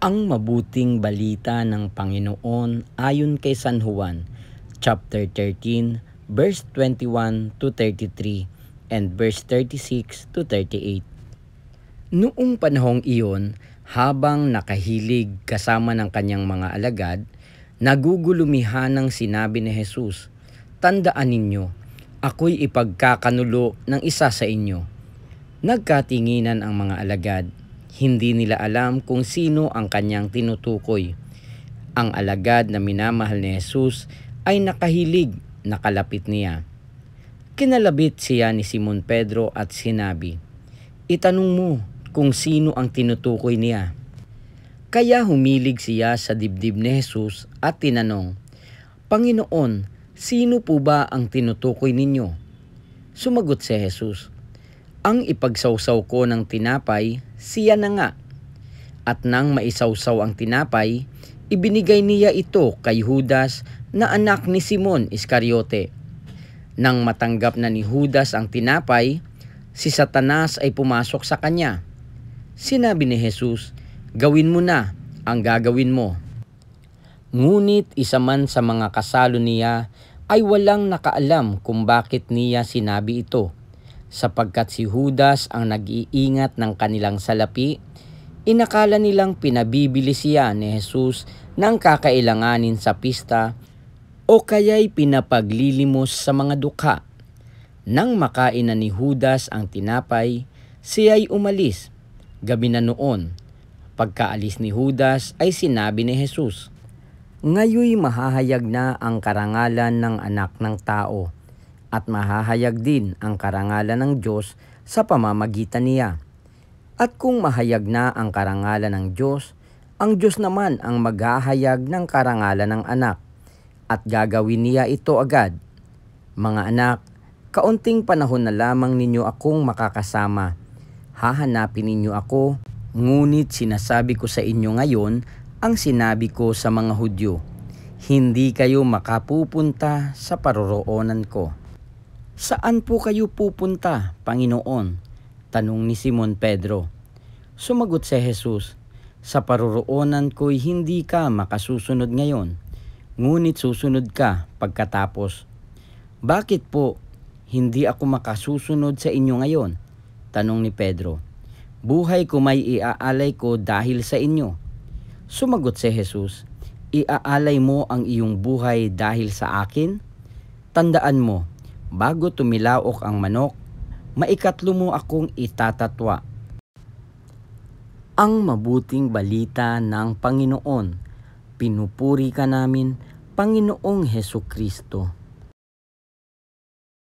Ang mabuting balita ng Panginoon ayon kay San Juan, chapter 13, verse 21 to 33 and verse 36 to 38. Noong panahong iyon, habang nakahilig kasama ng kanyang mga alagad, nagugulumihan ng sinabi ni Jesus, "Tandaan ninyo, ako'y ipagkakanulo ng isa sa inyo." Nagkatinginan ang mga alagad. Hindi nila alam kung sino ang kanyang tinutukoy. Ang alagad na minamahal ni Jesus ay nakahilig, nakalapit niya. Kinalabit siya ni Simon Pedro at sinabi, "Itanong mo kung sino ang tinutukoy niya." Kaya humilig siya sa dibdib ni Jesus at tinanong, "Panginoon, sino po ba ang tinutukoy ninyo?" Sumagot si Jesus, "Ang ipagsawsaw ko ng tinapay, siya na nga." At nang maisawsaw ang tinapay, ibinigay niya ito kay Judas na anak ni Simon Iscariote. Nang matanggap na ni Judas ang tinapay, si Satanas ay pumasok sa kanya. Sinabi ni Jesus, "Gawin mo na ang gagawin mo." Ngunit isa man sa mga kasalo niya ay walang nakaalam kung bakit niya sinabi ito. Sapagkat si Judas ang nag-iingat ng kanilang salapi, inakala nilang pinabibili siya ni Jesus ng kakailanganin sa pista o kaya'y pinapaglilimos sa mga dukha. Nang makain na ni Judas ang tinapay, siya'y umalis. Gabi na noon. Pagkaalis ni Judas ay sinabi ni Jesus, "Ngayoy mahahayag na ang karangalan ng Anak ng Tao, at mahahayag din ang karangalan ng Diyos sa pamamagitan niya. At kung mahayag na ang karangalan ng Diyos, ang Diyos naman ang maghahayag ng karangalan ng Anak, at gagawin niya ito agad. Mga anak, kaunting panahon na lamang ninyo akong makakasama. Hahanapin ninyo ako, ngunit sinasabi ko sa inyo ngayon ang sinabi ko sa mga Hudyo, hindi kayo makapupunta sa paroroonan ko." "Saan po kayo pupunta, Panginoon?" tanong ni Simon Pedro. Sumagot si Jesus, "Sa paroroonan ko'y hindi ka makasusunod ngayon, ngunit susunod ka pagkatapos." "Bakit po hindi ako makasusunod sa inyo ngayon?" tanong ni Pedro. "Buhay ko may iaalay ko dahil sa inyo." Sumagot si Jesus, "Iaalay mo ang iyong buhay dahil sa akin? Tandaan mo, bago tumilaok ang manok, maikatlo mo akong itatatwa." Ang mabuting balita ng Panginoon. Pinupuri ka namin, Panginoong Hesukristo.